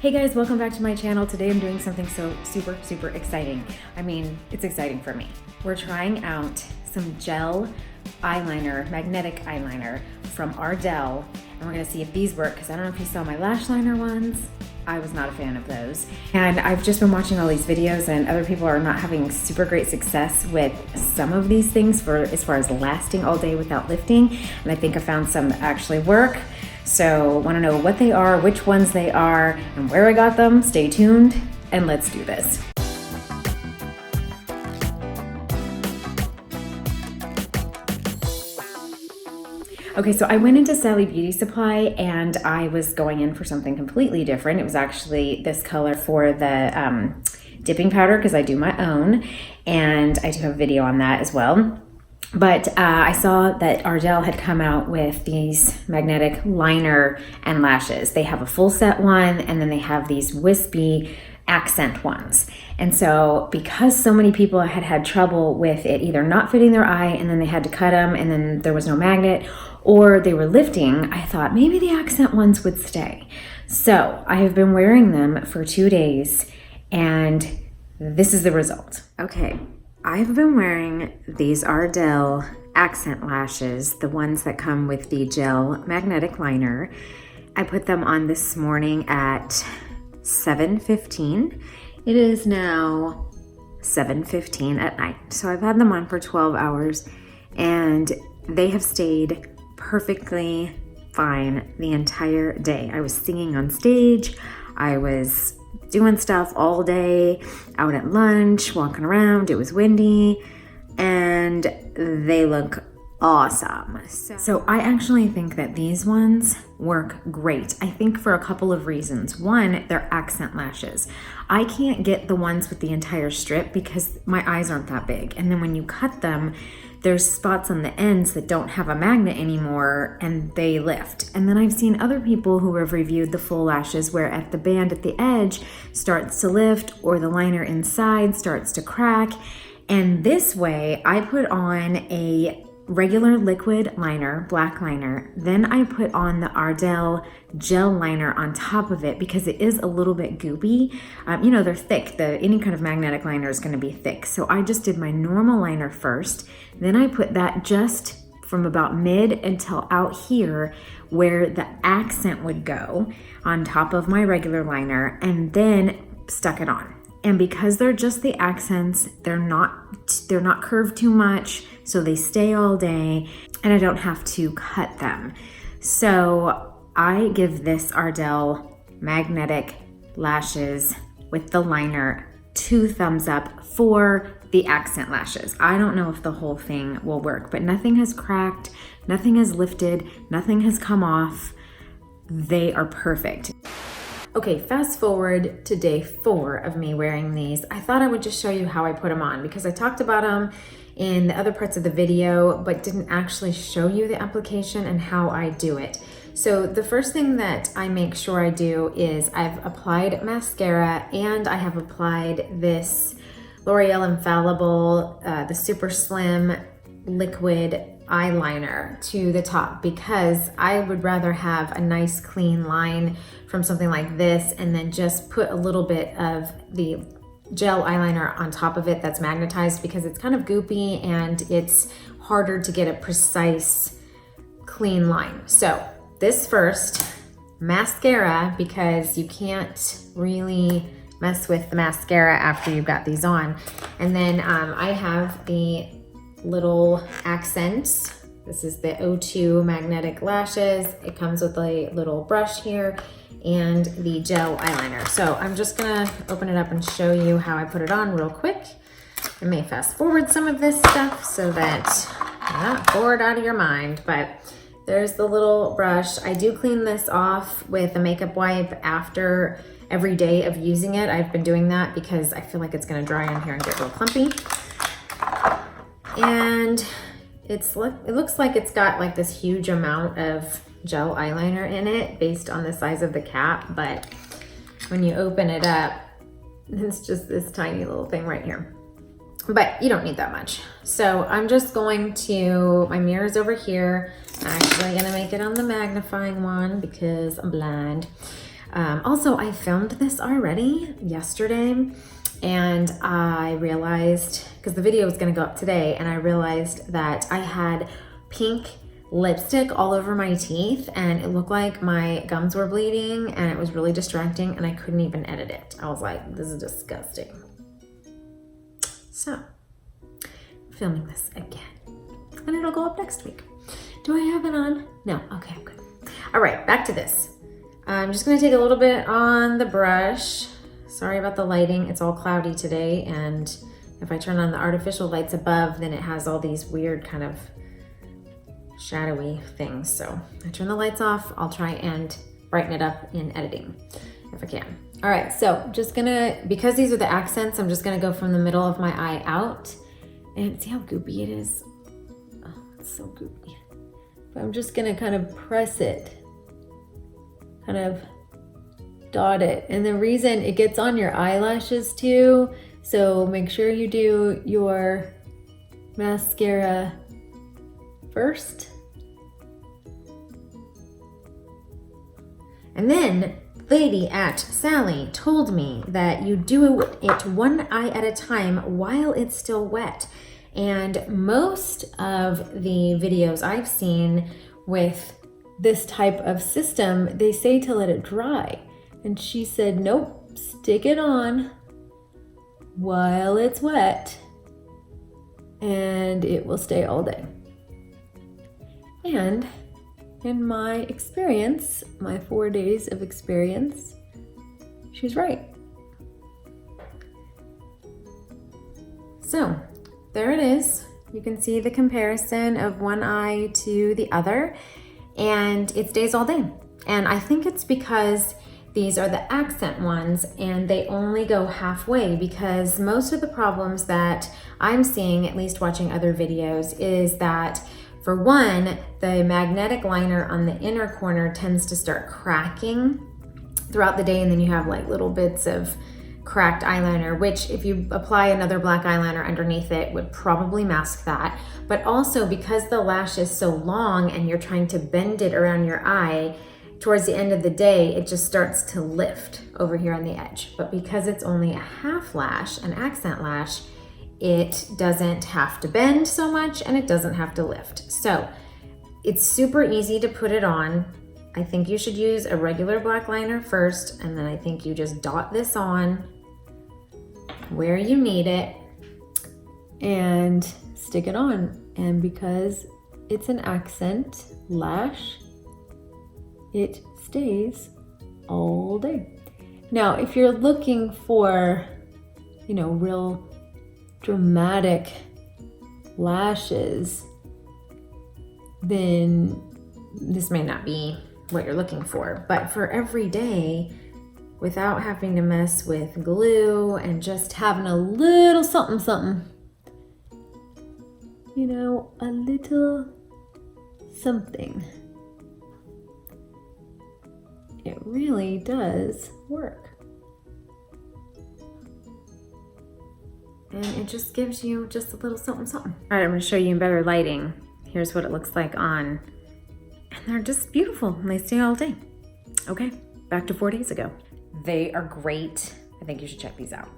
Hey guys, welcome back to my channel. Today I'm doing something so super exciting. I mean, it's exciting for me. We're trying out some gel eyeliner, magnetic eyeliner from Ardell, and we're gonna see if these work, because I don't know if you saw my lash liner ones. I was not a fan of those. And I've just been watching all these videos and other people are not having super great success with some of these things as far as lasting all day without lifting. And I think I found some that actually work. So want to know what they are, which ones they are, and where I got them. Stay tuned and let's do this. Okay, so I went into Sally Beauty Supply and I was going in for something completely different. It was actually this color for the dipping powder because I do my own, and I do have a video on that as well. But I saw that Ardell had come out with these magnetic liner and lashes. They have a full set one, and then they have these wispy accent ones. And so because so many people had trouble with it either not fitting their eye and then they had to cut them and then there was no magnet, or they were lifting, I thought maybe the accent ones would stay. So I have been wearing them for 2 days and this is the result. Okay. I've been wearing these Ardell accent lashes, the ones that come with the gel magnetic liner. I put them on this morning at 7:15. It is now 7:15 at night. So I've had them on for 12 hours and they have stayed perfectly fine the entire day. I was singing on stage. I was doing stuff all day, out at lunch, walking around. It was windy, and they look awesome. So I actually think that these ones work great. I think for a couple of reasons. One, they're accent lashes. I can't get the ones with the entire strip because my eyes aren't that big. And then when you cut them, there's spots on the ends that don't have a magnet anymore and they lift. And then I've seen other people who have reviewed the full lashes where at the band at the edge starts to lift or the liner inside starts to crack. And this way I put on a regular liquid liner, black liner, then I put on the Ardell gel liner on top of it because it is a little bit goopy. You know, they're thick. Any kind of magnetic liner is going to be thick. So I just did my normal liner first. Then I put that just from about mid until out here where the accent would go on top of my regular liner, and then stuck it on. And because they're just the accents, they're not curved too much, so they stay all day, and I don't have to cut them. So I give this Ardell magnetic lashes with the liner 2 thumbs up for the accent lashes. I don't know if the whole thing will work, but nothing has cracked, nothing has lifted, nothing has come off. They are perfect. Okay, fast forward to day 4 of me wearing these. I thought I would just show you how I put them on because I talked about them in the other parts of the video, but didn't actually show you the application and how I do it. So the first thing that I make sure I do is I've applied mascara and I have applied this L'Oreal Infallible, the Super Slim Liquid eyeliner to the top because I would rather have a nice clean line from something like this and then just put a little bit of the gel eyeliner on top of it that's magnetized because it's kind of goopy and it's harder to get a precise clean line. So this first, mascara, because you can't really mess with the mascara after you've got these on. And then I have the little accents. This is the O2 magnetic lashes. It comes with a little brush here and the gel eyeliner. So I'm just gonna open it up and show you how I put it on real quick. I may fast forward some of this stuff so that you're not bored out of your mind, but there's the little brush. I do clean this off with a makeup wipe after every day of using it. I've been doing that because I feel like it's gonna dry on here and get real clumpy. And it looks like it's got like this huge amount of gel eyeliner in it based on the size of the cap, but when you open it up, it's just this tiny little thing right here. But you don't need that much. So I'm just going to, my mirror's over here. I'm actually gonna make it on the magnifying one because I'm blind. Also, I filmed this already yesterday, and I realized, because the video was gonna go up today, and I realized that I had pink lipstick all over my teeth and it looked like my gums were bleeding and it was really distracting and I couldn't even edit it. I was like, this is disgusting. So, filming this again. And it'll go up next week. Do I have it on? No, okay, I'm good. All right, back to this. I'm just gonna take a little bit on the brush. Sorry about the lighting, it's all cloudy today, and if I turn on the artificial lights above, then it has all these weird kind of shadowy things. So I turn the lights off. I'll try and brighten it up in editing if I can. All right, so just gonna, because these are the accents, I'm just gonna go from the middle of my eye out, and see how goopy it is? Oh, it's so goopy. But I'm just gonna kind of press it, kind of dot it. And the reason it gets on your eyelashes too, so make sure you do your mascara first. And then lady at Sally told me that you do it one eye at a time while it's still wet. And most of the videos I've seen with this type of system, they say to let it dry. And she said, nope, stick it on while it's wet and it will stay all day. And in my experience, my 4 days of experience, she's right. So there it is. You can see the comparison of one eye to the other, and it stays all day. And I think it's because these are the accent ones and they only go halfway, because most of the problems that I'm seeing, at least watching other videos, is that for one, the magnetic liner on the inner corner tends to start cracking throughout the day, and then you have like little bits of cracked eyeliner, which if you apply another black eyeliner underneath it would probably mask that. But also because the lash is so long and you're trying to bend it around your eye, towards the end of the day, it just starts to lift over here on the edge. But because it's only a half lash, an accent lash, it doesn't have to bend so much and it doesn't have to lift. So it's super easy to put it on. I think you should use a regular black liner first, and then I think you just dot this on where you need it and stick it on. And because it's an accent lash, it stays all day. Now, if you're looking for, you know, real dramatic lashes, then this may not be what you're looking for. But for every day, without having to mess with glue and just having a little something something, you know, a little something, it really does work. And it just gives you just a little something something. All right, I'm gonna show you in better lighting. Here's what it looks like on. And they're just beautiful and they stay all day. Okay, back to 4 days ago. They are great. I think you should check these out.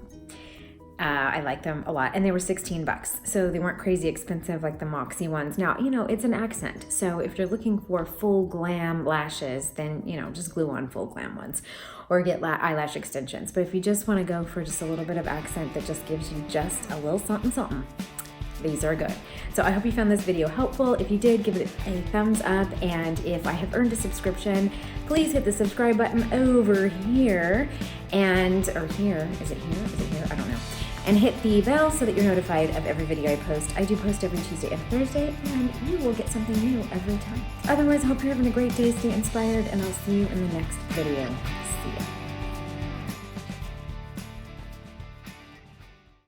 I like them a lot, and they were $16, so they weren't crazy expensive like the Moxie ones. Now, you know, it's an accent, so if you're looking for full glam lashes, then, you know, just glue on full glam ones or get eyelash extensions. But if you just want to go for just a little bit of accent that just gives you just a little something something, these are good. So I hope you found this video helpful. If you did, give it a thumbs up, and if I have earned a subscription, please hit the subscribe button over here, and, or here, is it here? Is it here? I don't know. And hit the bell so that you're notified of every video I post. I do post every Tuesday and Thursday, and you will get something new every time. Otherwise, I hope you're having a great day, stay inspired, and I'll see you in the next video. See ya.